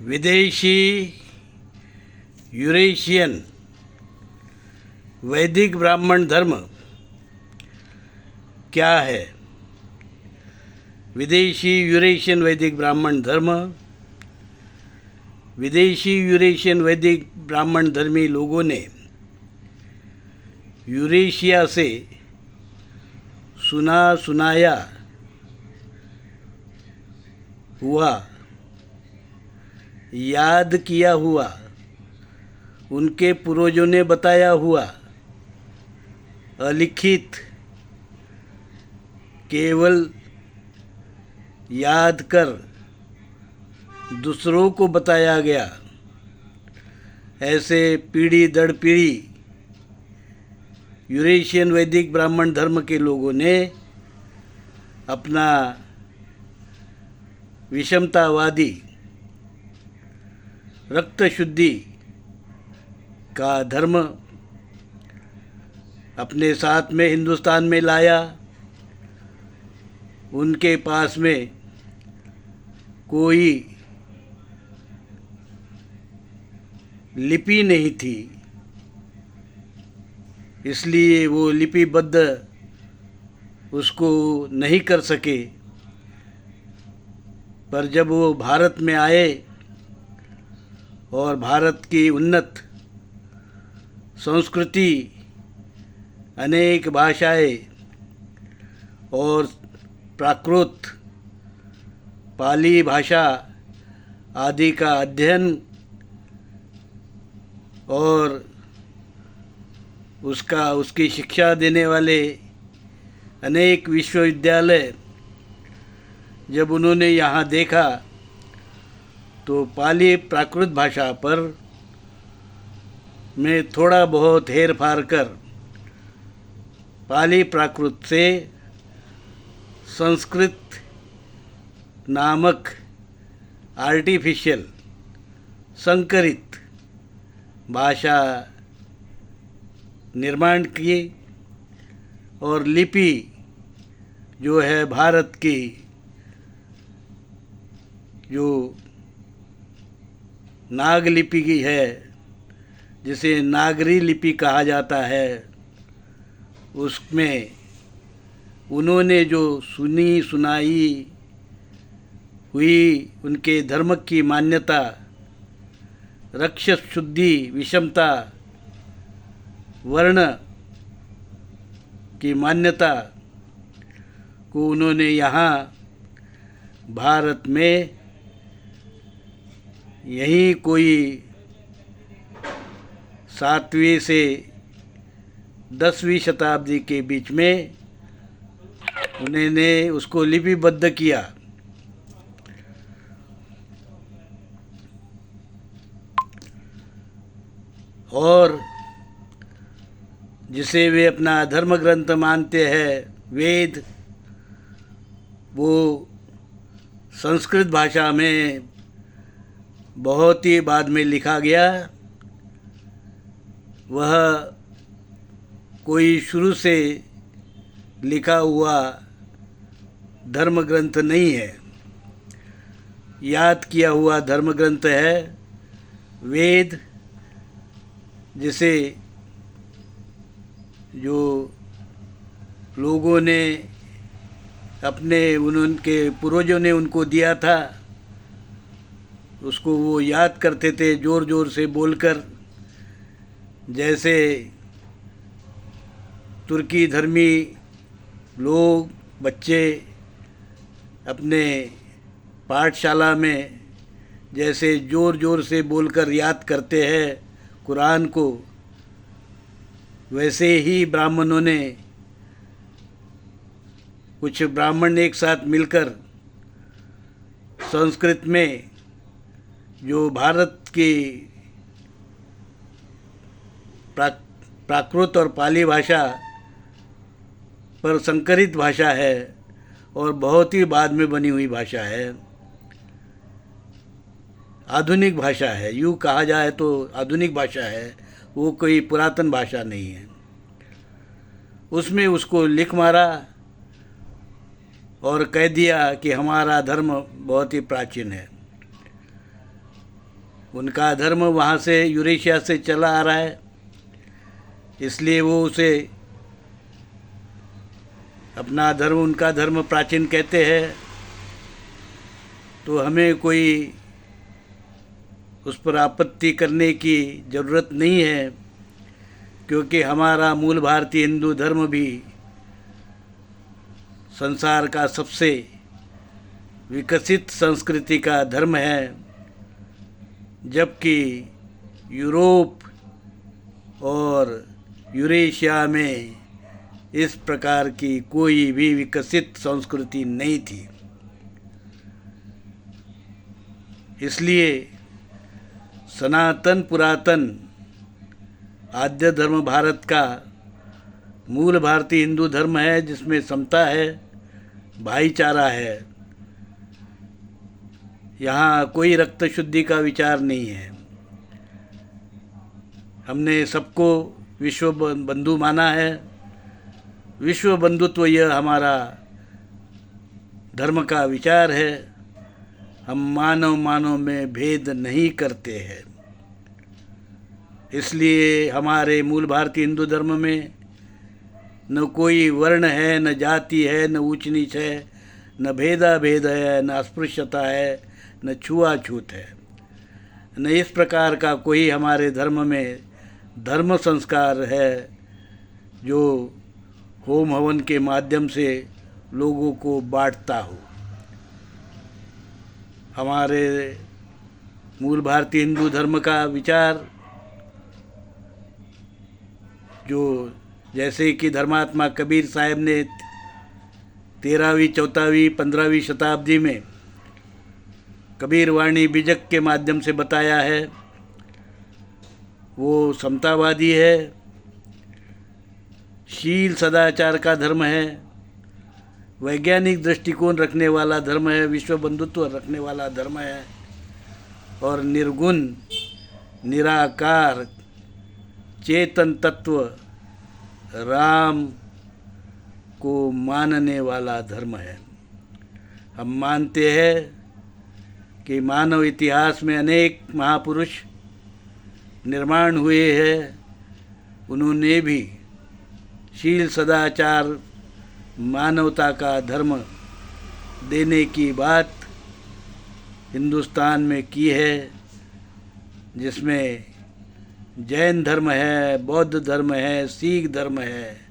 विदेशी यूरेशियन वैदिक ब्राह्मण धर्म क्या है? विदेशी यूरेशियन वैदिक ब्राह्मण धर्म विदेशी यूरेशियन वैदिक ब्राह्मण धर्मी लोगों ने यूरेशिया से सुना सुनाया हुआ, याद किया हुआ, उनके पूर्वजों ने बताया हुआ, अलिखित, केवल याद कर दूसरों को बताया गया, ऐसे पीढ़ी दर पीढ़ी यूरेशियन वैदिक ब्राह्मण धर्म के लोगों ने अपना विषमतावादी रक्त शुद्धि का धर्म अपने साथ में हिंदुस्तान में लाया। उनके पास में कोई लिपि नहीं थी, इसलिए वो लिपिबद्ध उसको नहीं कर सके। पर जब वो भारत में आए और भारत की उन्नत संस्कृति, अनेक भाषाएं और प्राकृत पाली भाषा आदि का अध्ययन और उसकी शिक्षा देने वाले अनेक विश्वविद्यालय जब उन्होंने यहाँ देखा, तो पाली प्राकृत भाषा पर में थोड़ा बहुत हेर फार कर पाली प्राकृत से संस्कृत नामक आर्टिफिशियल संकरित भाषा निर्माण की और लिपि जो है भारत की जो नाग लिपि की है, जिसे नागरी लिपि कहा जाता है, उसमें उन्होंने जो सुनी सुनाई हुई उनके धर्म की मान्यता, रक्षस शुद्धि, विषमता, वर्ण की मान्यता को उन्होंने यहाँ भारत में यही कोई 7वीं से 10वीं शताब्दी के बीच में उन्होंने उसको लिपिबद्ध किया। और जिसे वे अपना धर्म ग्रंथ मानते हैं, वेद, वो संस्कृत भाषा में बहुत ही बाद में लिखा गया। वह कोई शुरू से लिखा हुआ धर्म ग्रंथ नहीं है, याद किया हुआ धर्म ग्रंथ है। वेद जिसे जो लोगों ने उनके पूर्वजों ने उनको दिया था, उसको वो याद करते थे ज़ोर ज़ोर से बोलकर। जैसे तुर्की धर्मी लोग, बच्चे अपने पाठशाला में जैसे ज़ोर ज़ोर से बोलकर याद करते हैं कुरान को, वैसे ही ब्राह्मणों ने, कुछ ब्राह्मण एक साथ मिलकर संस्कृत में जो भारत की प्राकृत और पाली भाषा पर संकरित भाषा है और बहुत ही बाद में बनी हुई भाषा है, आधुनिक भाषा है, यूँ कहा जाए तो आधुनिक भाषा है, वो कोई पुरातन भाषा नहीं है। उसमें उसको लिख मारा और कह दिया कि हमारा धर्म बहुत ही प्राचीन है। उनका धर्म वहाँ से यूरेशिया से चला आ रहा है, इसलिए वो उसे अपना धर्म, उनका धर्म प्राचीन कहते हैं। तो हमें कोई उस पर आपत्ति करने की ज़रूरत नहीं है, क्योंकि हमारा मूल भारतीय हिंदू धर्म भी संसार का सबसे विकसित संस्कृति का धर्म है, जबकि यूरोप और यूरेशिया में इस प्रकार की कोई भी विकसित संस्कृति नहीं थी। इसलिए सनातन पुरातन आद्य धर्म भारत का मूल भारतीय हिंदू धर्म है, जिसमें समता है, भाईचारा है। यहाँ कोई रक्त शुद्धि का विचार नहीं है। हमने सबको विश्व बंधु माना है। विश्व बंधुत्व यह हमारा धर्म का विचार है। हम मानव मानव में भेद नहीं करते हैं। इसलिए हमारे मूल भारतीय हिंदू धर्म में न कोई वर्ण है, न जाति है, न ऊंच नीच है, न भेदा भेद है, न अस्पृश्यता है, न छुआछूत है, न इस प्रकार का कोई हमारे धर्म में धर्म संस्कार है जो होम हवन के माध्यम से लोगों को बांटता हो। हमारे मूल भारतीय हिंदू धर्म का विचार जो जैसे कि धर्मात्मा कबीर साहब ने 13वीं 14वीं 15वीं शताब्दी में कबीर वाणी बिजक के माध्यम से बताया है, वो समतावादी है, शील सदाचार का धर्म है, वैज्ञानिक दृष्टिकोण रखने वाला धर्म है, विश्व बंधुत्व रखने वाला धर्म है और निर्गुण निराकार चेतन तत्व राम को मानने वाला धर्म है। हम मानते हैं कि मानव इतिहास में अनेक महापुरुष निर्माण हुए हैं। उन्होंने भी शील सदाचार मानवता का धर्म देने की बात हिंदुस्तान में की है, जिसमें जैन धर्म है, बौद्ध धर्म है, सिख धर्म है।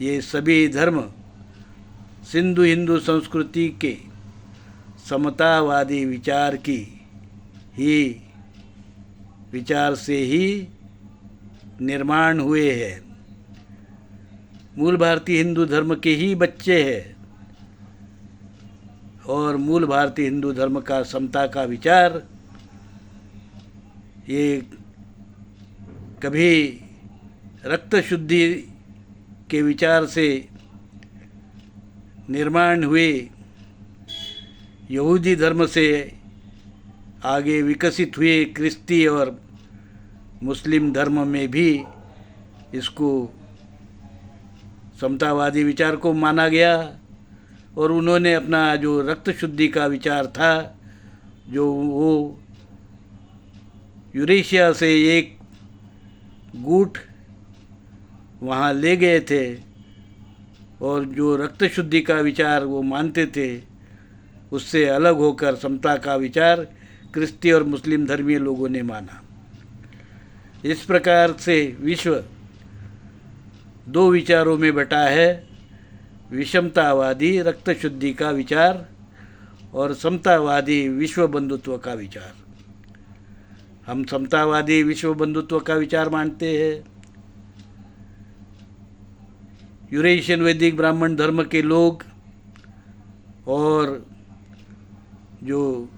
ये सभी धर्म सिंधु हिंदू संस्कृति के समतावादी विचार की ही विचार से ही निर्माण हुए हैं। मूल भारतीय हिंदू धर्म के ही बच्चे हैं और मूल भारतीय हिंदू धर्म का समता का विचार ये कभी रक्त शुद्धि के विचार से निर्माण हुए यहूदी धर्म से आगे विकसित हुए क्रिस्ती और मुस्लिम धर्म में भी इसको समतावादी विचार को माना गया और उन्होंने अपना जो रक्त शुद्धि का विचार था, जो वो यूरेशिया से एक गुट वहाँ ले गए थे और जो रक्त शुद्धि का विचार वो मानते थे, उससे अलग होकर समता का विचार क्रिस्ती और मुस्लिम धर्मीय लोगों ने माना। इस प्रकार से विश्व दो विचारों में बटा है, विषमतावादी रक्त शुद्धि का विचार और समतावादी विश्व बंधुत्व का विचार। हम समतावादी विश्व बंधुत्व का विचार मानते हैं। यूरेशियन वैदिक ब्राह्मण धर्म के लोग और जो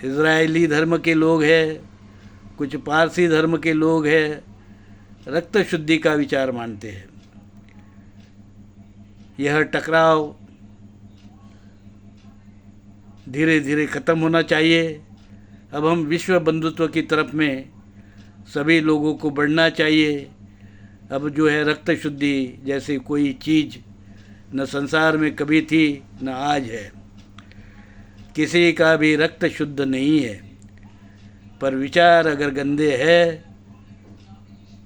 इजरायली धर्म के लोग हैं, कुछ पारसी धर्म के लोग हैं, रक्त शुद्धि का विचार मानते हैं। यह टकराव धीरे धीरे खत्म होना चाहिए। अब हम विश्व बंधुत्व की तरफ में सभी लोगों को बढ़ना चाहिए। अब जो है रक्त शुद्धि जैसे कोई चीज़ न संसार में कभी थी न आज है। किसी का भी रक्त शुद्ध नहीं है। पर विचार अगर गंदे है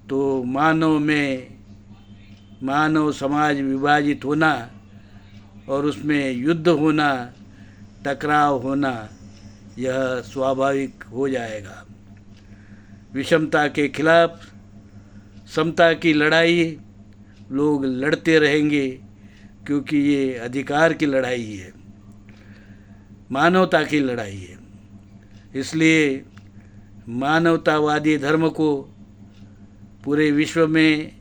तो मानव समाज विभाजित होना और उसमें युद्ध होना, टकराव होना, यह स्वाभाविक हो जाएगा। विषमता के खिलाफ समता की लड़ाई लोग लड़ते रहेंगे, क्योंकि ये अधिकार की लड़ाई है, मानवता की लड़ाई है। इसलिए मानवतावादी धर्म को पूरे विश्व में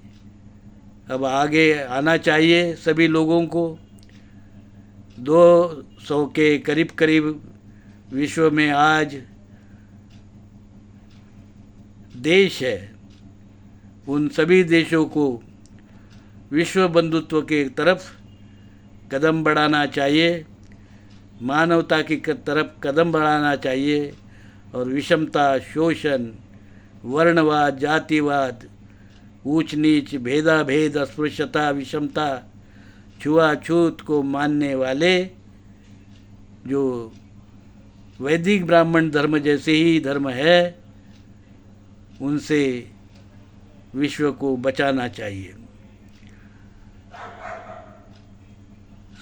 अब आगे आना चाहिए। सभी लोगों को 200 के करीब करीब विश्व में आज देश है। उन सभी देशों को विश्व बंधुत्व के तरफ कदम बढ़ाना चाहिए, मानवता की तरफ कदम बढ़ाना चाहिए और विषमता, शोषण, वर्णवाद, जातिवाद, ऊंच नीच, भेदाभेद, अस्पृश्यता, विषमता, छुआछूत को मानने वाले जो वैदिक ब्राह्मण धर्म जैसे ही धर्म है, उनसे विश्व को बचाना चाहिए।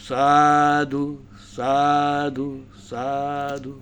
साधु साधु साधु।